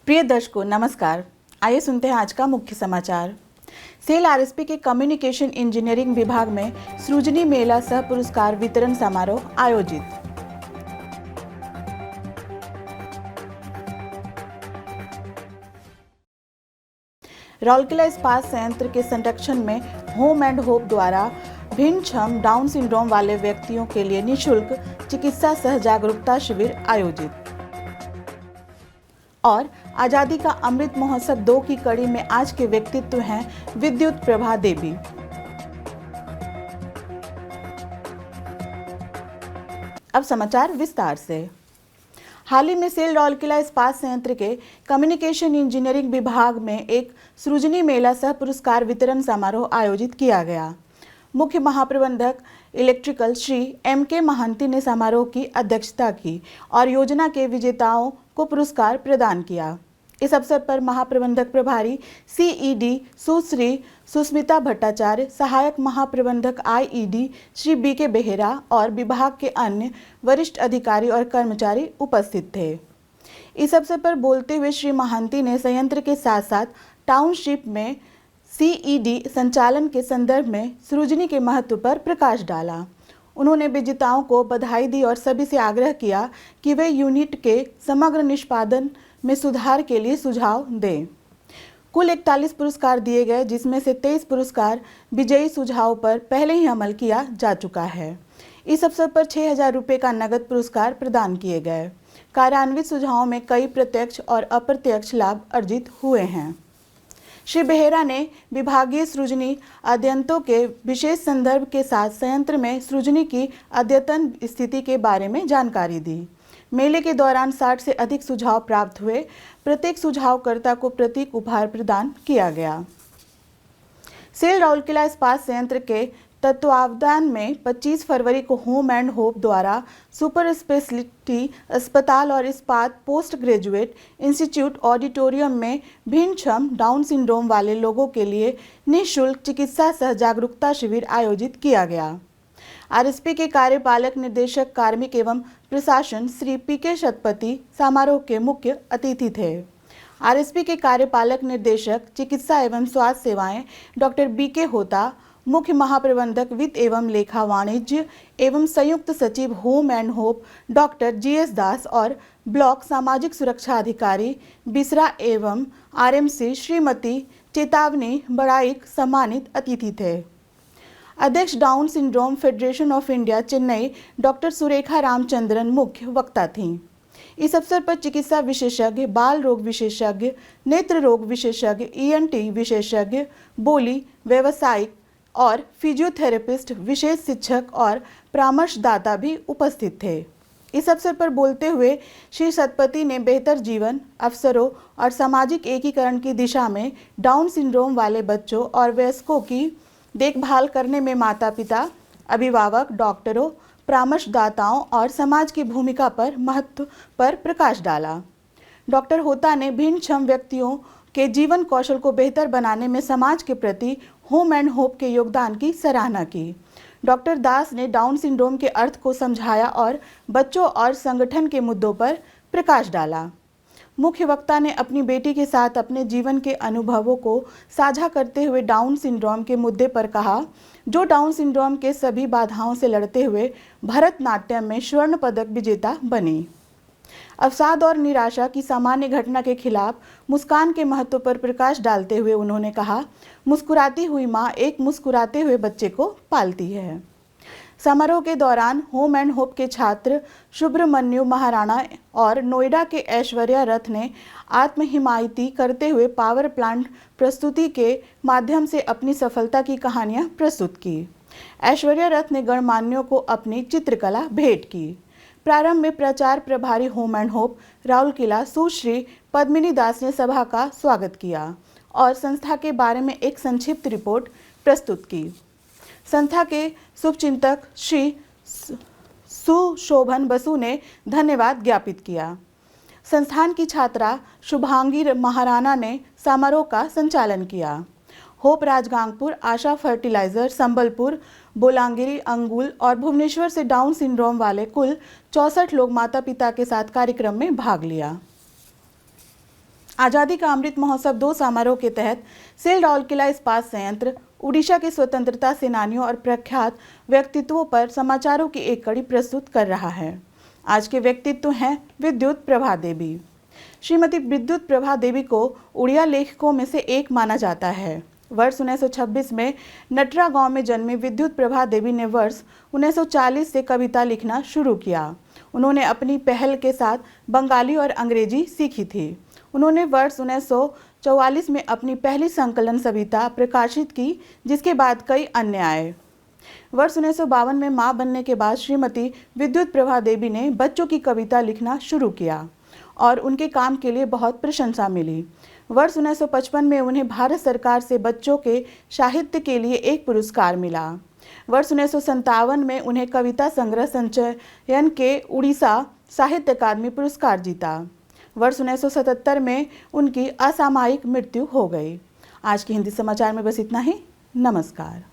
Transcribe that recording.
प्रिय दर्शकों नमस्कार। आइए सुनते हैं आज का मुख्य समाचार। सेल आरएसपी के कम्युनिकेशन इंजीनियरिंग विभाग में सृजनी मेला सह पुरस्कार वितरण समारोह आयोजित। राउरकेला इस्पात संयंत्र के संरक्षण में होम एंड होप द्वारा भिन्नक्षम डाउन सिंड्रोम वाले व्यक्तियों के लिए निःशुल्क चिकित्सा सह जागरूकता शिविर आयोजित। और आजादी का अमृत महोत्सव 2 की कड़ी में आज के व्यक्तित्व हैं विद्युत प्रभा देवी। अब समाचार विस्तार से। हाल ही में सेल राउरकेला इस्पात संयंत्र के कम्युनिकेशन इंजीनियरिंग विभाग में एक सृजनी मेला सह पुरस्कार वितरण समारोह आयोजित किया गया। मुख्य महाप्रबंधक इलेक्ट्रिकल श्री M.K. महांती ने समारोह की अध्यक्षता की और योजना के विजेताओं को पुरस्कार प्रदान किया। इस अवसर पर महाप्रबंधक प्रभारी CED सुश्री सुस्मिता भट्टाचार्य, सहायक महाप्रबंधक IED श्री B.K. बेहेरा और विभाग के अन्य वरिष्ठ अधिकारी और कर्मचारी उपस्थित थे। इस अवसर पर बोलते हुए श्री महांती ने संयंत्र के साथ साथ टाउनशिप में CED संचालन के संदर्भ में सृजनी के महत्व पर प्रकाश डाला। उन्होंने विजेताओं को बधाई दी और सभी से आग्रह किया कि वे यूनिट के समग्र निष्पादन में सुधार के लिए सुझाव दें। कुल 41 पुरस्कार दिए गए, जिसमें से 23 पुरस्कार विजयी सुझाव पर पहले ही अमल किया जा चुका है। इस अवसर पर 6,000 रुपये का नगद पुरस्कार प्रदान किए गए। कार्यान्वित सुझावों में कई प्रत्यक्ष और अप्रत्यक्ष लाभ अर्जित हुए हैं। श्री बेहेरा ने विभागीय सृजनी अध्ययनों के विशेष संदर्भ के साथ संयंत्र में सृजनी की अद्यतन स्थिति के बारे में जानकारी दी। मेले के दौरान 60 से अधिक सुझाव प्राप्त हुए। प्रत्येक सुझावकर्ता को प्रतीक उपहार प्रदान किया गया। सेल राउरकेला इस्पात संयंत्र के तत्वावधान में 25 फरवरी को होम एंड होप द्वारा सुपर स्पेशलिटी अस्पताल और इस्पात पोस्ट ग्रेजुएट इंस्टीट्यूट ऑडिटोरियम में भिन्नक्षम डाउन सिंड्रोम वाले लोगों के लिए निःशुल्क चिकित्सा सह जागरूकता शिविर आयोजित किया गया। आरएसपी के कार्यपालक निर्देशक कार्मिक एवं प्रशासन श्री P.K. शतपथी समारोह के मुख्य अतिथि थे। आरएसपी के कार्यपालक निर्देशक चिकित्सा एवं स्वास्थ्य सेवाएं डॉक्टर B.K. होता, मुख्य महाप्रबंधक वित्त एवं लेखा वाणिज्य एवं संयुक्त सचिव home and hope doctor GS दास और ब्लॉक सामाजिक सुरक्षा अधिकारी बिसरा एवं RMC श्रीमती चेतावनी बड़ाइक सम्मानित अतिथि थे। अध्यक्ष down syndrome federation of India Chennai doctor Surekha Ramachandran मुख्य वक्ता थीं। इस अवसर पर चिकित्सा विशेषज्ञ, बाल रोग विशेषज्ञ, नेत्र रोग विशेषज्ञ, ENT विशेषज्ञ, बोली व्यवसायिक और फिजियोथेरेपिस्ट, विशेष शिक्षक और परामर्शदाता भी उपस्थित थे। इस अवसर पर बोलते हुए श्री शतपथी ने बेहतर जीवन अवसरों और सामाजिक एकीकरण की दिशा में डाउन सिंड्रोम वाले बच्चों और वयस्कों की देखभाल करने में माता पिता, अभिभावक, डॉक्टरों, परामर्शदाताओं और समाज की भूमिका पर महत्व पर प्रकाश डाला। डॉक्टर होता ने भिन्नक्षम व्यक्तियों के जीवन कौशल को बेहतर बनाने में समाज के प्रति होम एंड होप के योगदान की सराहना की। डॉक्टर दास ने डाउन सिंड्रोम के अर्थ को समझाया और बच्चों और संगठन के मुद्दों पर प्रकाश डाला। मुख्य वक्ता ने अपनी बेटी के साथ अपने जीवन के अनुभवों को साझा करते हुए डाउन सिंड्रोम के मुद्दे पर कहा, जो डाउन सिंड्रोम के सभी बाधाओं से लड़ते हुए भरतनाट्यम में स्वर्ण पदक विजेता बनी। अवसाद और निराशा की सामान्य घटना के खिलाफ मुस्कान के महत्व पर प्रकाश डालते हुए उन्होंने कहा, मुस्कुराती हुई माँ एक मुस्कुराते हुए बच्चे को पालती है। समारोह के दौरान होम एंड होप के छात्र सुब्रमण्यु महाराणा और नोएडा के ऐश्वर्या रथ ने आत्महिमायती करते हुए पावर प्लांट प्रस्तुति के माध्यम से अपनी सफलता की कहानियां प्रस्तुत की। ऐश्वर्या रथ ने गणमान्यों को अपनी चित्रकला भेंट की। प्रारंभ में प्रचार प्रभारी होम एंड होप राउरकेला सुश्री पद्मिनी दास ने सभा का स्वागत किया और संस्था के बारे में एक संक्षिप्त रिपोर्ट प्रस्तुत की। संस्था के शुभचिंतक श्री सुशोभन बसु ने धन्यवाद ज्ञापित किया। संस्थान की छात्रा शुभांगी महाराणा ने समारोह का संचालन किया। होप राजगांगपुर, आशा फर्टिलाइजर, संबलपुर, बोलांगिरी, अंगुल और भुवनेश्वर से डाउन सिंड्रोम वाले कुल 64 लोग माता पिता के साथ कार्यक्रम में भाग लिया। आज़ादी का अमृत महोत्सव 2 समारोह के तहत सिलडौलकिला इस्पात संयंत्र, उड़ीसा के स्वतंत्रता सेनानियों और प्रख्यात व्यक्तित्वों पर समाचारों की एक कड़ी प्रस्तुत कर रहा है। आज के व्यक्तित्व हैं विद्युत प्रभा देवी। श्रीमती विद्युत प्रभा देवी को उड़िया लेखकों में से एक माना जाता है। वर्ष 1926 में नटरा गांव में जन्मी विद्युत प्रभा देवी ने वर्ष 1940 से कविता लिखना शुरू किया। उन्होंने अपनी पहल के साथ बंगाली और अंग्रेजी सीखी थी। उन्होंने वर्ष 1944 में अपनी पहली संकलन कविता प्रकाशित की, जिसके बाद कई अन्य आए। वर्ष 1952 में मां बनने के बाद श्रीमती विद्युत प्रभा देवी ने बच्चों की कविता लिखना शुरू किया और उनके काम के लिए बहुत प्रशंसा मिली। वर्ष 1955 में उन्हें भारत सरकार से बच्चों के साहित्य के लिए एक पुरस्कार मिला। वर्ष 1957 में उन्हें कविता संग्रह संचयन के उड़ीसा साहित्य अकादमी पुरस्कार जीता। वर्ष 1977 में उनकी असामयिक मृत्यु हो गई। आज के हिंदी समाचार में बस इतना ही। नमस्कार।